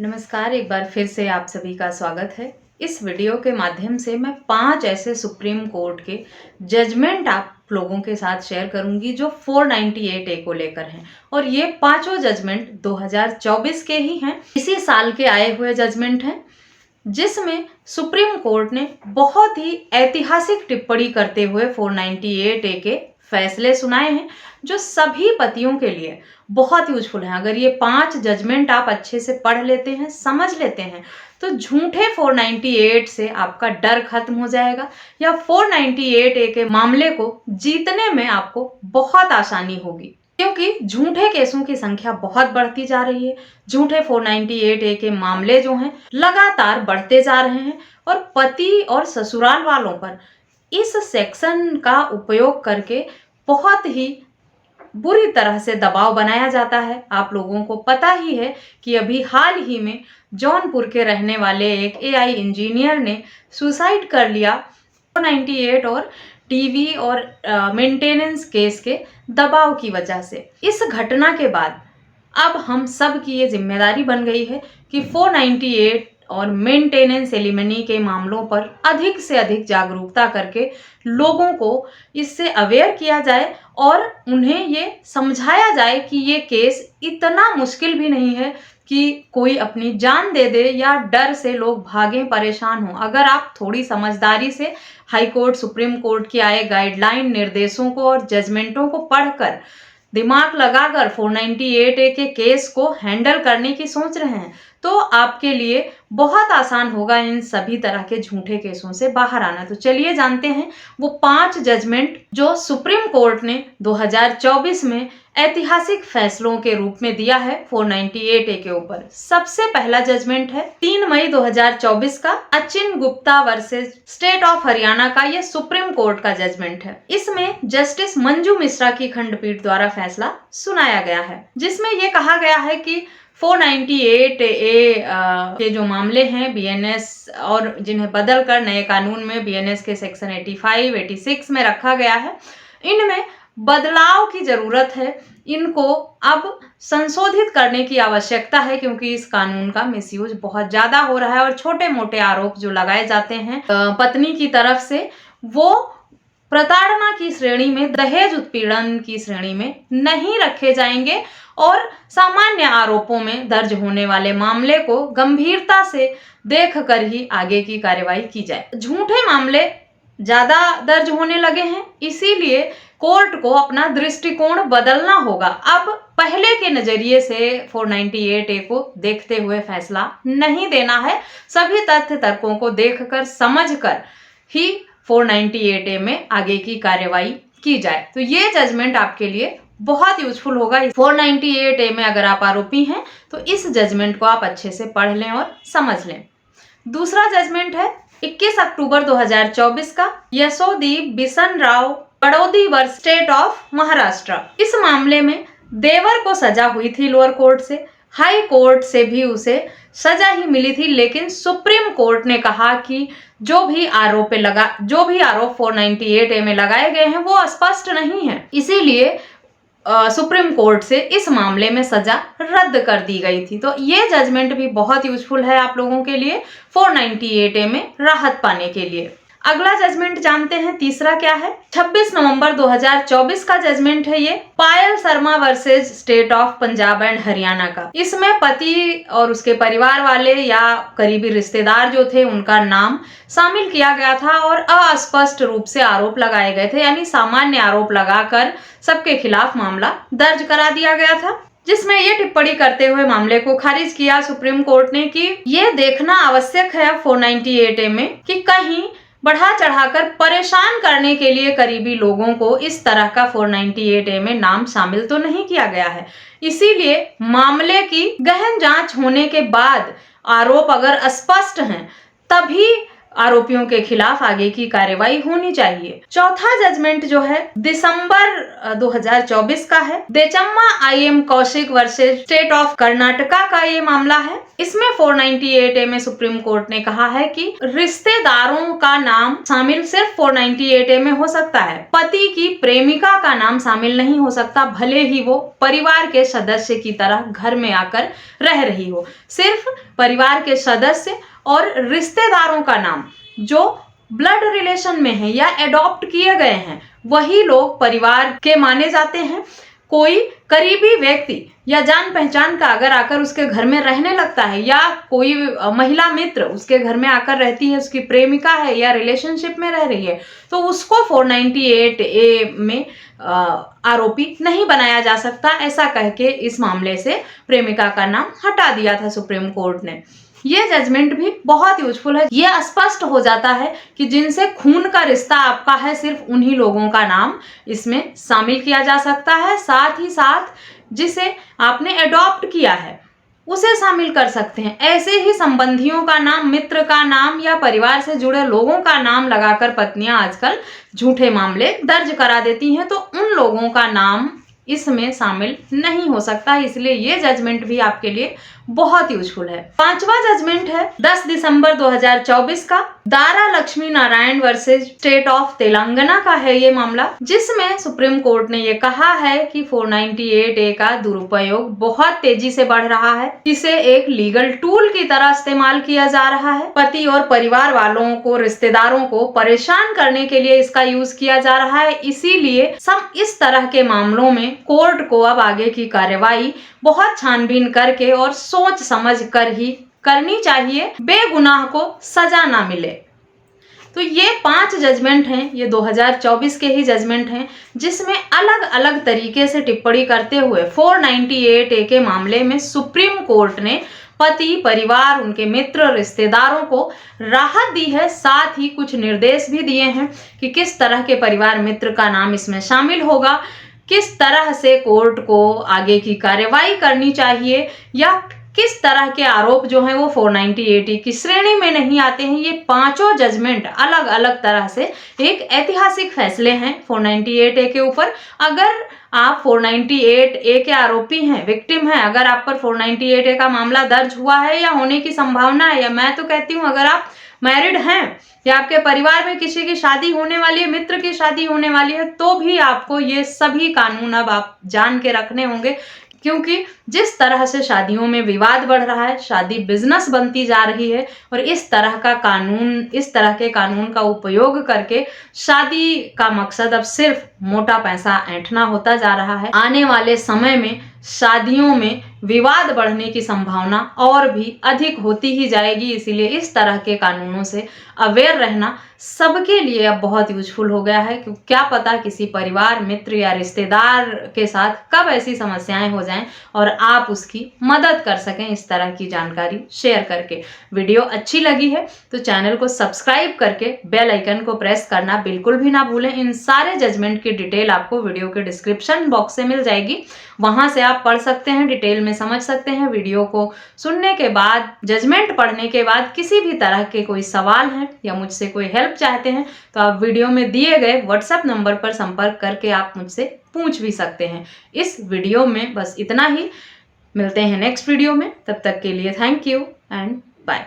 नमस्कार, एक बार फिर से आप सभी का स्वागत है। इस वीडियो के माध्यम से मैं 5 ऐसे सुप्रीम कोर्ट के जजमेंट आप लोगों के साथ शेयर करूंगी जो 498 ए को लेकर हैं और ये पांचों जजमेंट 2024 के ही हैं। इसी साल के आए हुए जजमेंट हैं जिसमें सुप्रीम कोर्ट ने बहुत ही ऐतिहासिक टिप्पणी करते हुए 498 ए के फैसले सुनाए हैं जो सभी पतियों के लिए बहुत यूजफुल हैं। अगर ये 5 जजमेंट आप अच्छे से पढ़ लेते हैं, समझ लेते हैं, तो झूठे 498 से आपका डर खत्म हो जाएगा या 498 ए के मामले को जीतने में आपको बहुत आसानी होगी, क्योंकि झूठे केसों की संख्या बहुत बढ़ती जा रही है। झूठे 498 ए के मामले जो हैं लगातार बढ़ते जा रहे हैं और पति और ससुराल वालों पर इस सेक्शन का उपयोग करके बहुत ही बुरी तरह से दबाव बनाया जाता है। आप लोगों को पता ही है कि अभी हाल ही में जौनपुर के रहने वाले एक एआई इंजीनियर ने सुसाइड कर लिया 498 और टीवी और मेंटेनेंस केस के दबाव की वजह से। इस घटना के बाद अब हम सब की ये जिम्मेदारी बन गई है कि 498 और मेंटेनेंस एलिमनी के मामलों पर अधिक से अधिक जागरूकता करके लोगों को इससे अवेयर किया जाए और उन्हें ये समझाया जाए कि ये केस इतना मुश्किल भी नहीं है कि कोई अपनी जान दे दे या डर से लोग भागें, परेशान हों। अगर आप थोड़ी समझदारी से हाई कोर्ट, सुप्रीम कोर्ट के आए गाइडलाइन, निर्देशों को और जजमेंटों को पढ़कर दिमाग लगाकर 498 ए के केस को हैंडल करने की सोच रहे हैं तो आपके लिए बहुत आसान होगा इन सभी तरह के झूठे केसों से बाहर आना। तो चलिए जानते हैं वो 5 जजमेंट जो सुप्रीम कोर्ट ने 2024 में ऐतिहासिक फैसलों के रूप में दिया है 498 ए के ऊपर। सबसे पहला जजमेंट है 3 मई 2024 का Achin Gupta versus state of Haryana का। ये सुप्रीम कोर्ट का जजमेंट है। इसमें जस्टिस मंजू मिश्रा की खंडपीठ द्वारा फैसला सुनाया गया है, जिसमें ये कहा गया है कि 498 ए के जो मामले हैं बीएनएस और जिन्हें बदल कर नए कानून में बीएनएस के सेक्शन 85, 86 में रखा गया है, इनमें बदलाव की जरूरत है। इनको अब संशोधित करने की आवश्यकता है क्योंकि इस कानून का मिसयूज बहुत ज्यादा हो रहा है और छोटे मोटे आरोप जो लगाए जाते हैं पत्नी की तरफ से, वो प्रताड़ना की श्रेणी में, दहेज उत्पीड़न की श्रेणी में नहीं रखे जाएंगे और सामान्य आरोपों में दर्ज होने वाले मामले को गंभीरता से देखकर ही आगे की कार्रवाई की जाए। झूठे मामले ज्यादा दर्ज होने लगे हैं, इसीलिए कोर्ट को अपना दृष्टिकोण बदलना होगा। अब पहले के नजरिए से 498 ए को देखते हुए फैसला नहीं देना है। सभी तथ्य तर्कों को देखकर, समझकर ही 498 ए में आगे की कार्रवाई की जाए। तो ये जजमेंट आपके लिए बहुत यूजफुल होगा। 498 ए में अगर आप आरोपी हैं तो इस जजमेंट को आप अच्छे से पढ़ लें और समझ लें। दूसरा जजमेंट है 21 अक्टूबर 2024 का Yashodeep Bishan Rao Badodi versus state of Maharashtra. इस मामले में देवर को सजा हुई थी लोअर कोर्ट से, हाई कोर्ट से भी उसे सजा ही मिली थी, लेकिन सुप्रीम कोर्ट ने कहा कि जो भी आरोप 498 ए में लगाए गए हैं वो स्पष्ट नहीं है, इसीलिए सुप्रीम कोर्ट से इस मामले में सजा रद्द कर दी गई थी। तो ये जजमेंट भी बहुत यूजफुल है आप लोगों के लिए 498 ए में राहत पाने के लिए। अगला जजमेंट जानते हैं, तीसरा क्या है। 26 नवंबर 2024 का जजमेंट है ये, Payal Sharma versus state of Punjab and Haryana का। इसमें पति और उसके परिवार वाले या करीबी रिश्तेदार जो थे उनका नाम शामिल किया गया था और अस्पष्ट रूप से आरोप लगाए गए थे, यानी सामान्य आरोप लगाकर सबके खिलाफ मामला दर्ज करा दिया गया था, जिसमें ये टिप्पणी करते हुए मामले को खारिज किया सुप्रीम कोर्ट ने कि ये देखना आवश्यक है 498 ए में कि कहीं बढ़ा चढ़ाकर परेशान करने के लिए करीबी लोगों को इस तरह का 498 ए में नाम शामिल तो नहीं किया गया है। इसीलिए मामले की गहन जांच होने के बाद आरोप अगर स्पष्ट हैं तभी आरोपियों के खिलाफ आगे की कार्रवाई होनी चाहिए। चौथा जजमेंट जो है दिसंबर 2024 का है। देचम्मा IM Kaushik versus state of Karnataka का ये मामला है। इसमें 498A में सुप्रीम कोर्ट ने कहा है कि रिश्तेदारों का नाम शामिल सिर्फ 498A में हो सकता है। पति की प्रेमिका का नाम शामिल नहीं हो सकता, भले ही वो परिवार के सदस्य की तरह घर में आकर रह रही हो। सिर्फ परिवार के सदस्य और रिश्तेदारों का नाम जो ब्लड रिलेशन में है या एडॉप्ट किए गए हैं वही लोग परिवार के माने जाते हैं। कोई करीबी व्यक्ति या जान पहचान का अगर आकर उसके घर में रहने लगता है या कोई महिला मित्र उसके घर में आकर रहती है, उसकी प्रेमिका है या रिलेशनशिप में रह रही है, तो उसको 498A में आरोपी नहीं बनाया जा सकता। ऐसा कह के इस मामले से प्रेमिका का नाम हटा दिया था सुप्रीम कोर्ट ने। ये जजमेंट भी बहुत यूजफुल है। ये स्पष्ट हो जाता है कि जिनसे खून का रिश्ता आपका है सिर्फ उन्हीं लोगों का नाम इसमें शामिल किया जा सकता है। साथ ही साथ जिसे आपने एडॉप्ट किया है उसे शामिल कर सकते हैं। ऐसे ही संबंधियों का नाम, मित्र का नाम या परिवार से जुड़े लोगों का नाम लगाकर पत्नियां आजकल झूठे मामले दर्ज करा देती हैं, तो उन लोगों का नाम इसमें शामिल नहीं हो सकता। इसलिए ये जजमेंट भी आपके लिए बहुत यूजफुल है। पांचवा जजमेंट है 10 दिसंबर 2024 का। Dara Lakshmi Narayan versus state of Telangana का है ये मामला, जिसमें सुप्रीम कोर्ट ने ये कहा है कि 498A का दुरुपयोग बहुत तेजी से बढ़ रहा है। इसे एक लीगल टूल की तरह इस्तेमाल किया जा रहा है। पति और परिवार वालों को, रिश्तेदारों को परेशान करने के लिए इसका यूज किया जा रहा है। इसीलिए सब इस तरह के मामलों में कोर्ट को अब आगे की कार्रवाई बहुत छानबीन करके और सोच समझ कर ही करनी चाहिए, बेगुनाह को सजा ना मिले। तो ये 5 जजमेंट हैं, ये 2024 के ही जजमेंट हैं, जिसमें अलग अलग तरीके से टिप्पणी करते हुए 498A के मामले में सुप्रीम कोर्ट ने पति, परिवार, उनके मित्र, रिश्तेदारों को राहत दी है। साथ ही कुछ निर्देश भी दिए हैं कि किस तरह के परिवार मित्र का नाम इसमें शामिल होगा, किस तरह से कोर्ट को आगे की कार्रवाई करनी चाहिए या किस तरह के आरोप जो हैं वो 498A की श्रेणी में नहीं आते हैं। ये पांचों जजमेंट अलग अलग तरह से एक ऐतिहासिक फैसले हैं 498A के ऊपर। अगर आप 498A के आरोपी हैं, विक्टिम हैं, अगर आप पर 498A का मामला दर्ज हुआ है या होने की संभावना है, या मैं तो कहती हूँ अगर आप मैरिड हैं या आपके परिवार में किसी की शादी होने वाली है, मित्र की शादी होने वाली है, तो भी आपको ये सभी कानून अब आप जान के रखने होंगे। क्योंकि जिस तरह से शादियों में विवाद बढ़ रहा है, शादी बिजनेस बनती जा रही है और इस तरह के कानून का उपयोग करके शादी का मकसद अब सिर्फ मोटा पैसा ऐंठना होता जा रहा है। आने वाले समय में शादियों में विवाद बढ़ने की संभावना और भी अधिक होती ही जाएगी। इसीलिए इस तरह के कानूनों से अवेयर रहना सबके लिए अब बहुत यूजफुल हो गया है, क्योंकि क्या पता किसी परिवार, मित्र या रिश्तेदार के साथ कब ऐसी समस्याएं हो जाएं और आप उसकी मदद कर सकें इस तरह की जानकारी शेयर करके। वीडियो अच्छी लगी है तो चैनल को सब्सक्राइब करके बेल आइकन को प्रेस करना बिल्कुल भी ना भूलें। इन सारे जजमेंट की डिटेल आपको वीडियो के डिस्क्रिप्शन बॉक्स से मिल जाएगी, वहां से आप पढ़ सकते हैं, डिटेल में समझ सकते हैं। वीडियो को सुनने के बाद, जजमेंट पढ़ने के बाद किसी भी तरह के कोई सवाल हैं या मुझसे कोई हेल्प चाहते हैं तो आप वीडियो में दिए गए व्हाट्सएप नंबर पर संपर्क करके आप मुझसे पूछ भी सकते हैं। इस वीडियो में बस इतना ही, मिलते हैं नेक्स्ट वीडियो में। तब तक के लिए थैंक यू एंड बाय।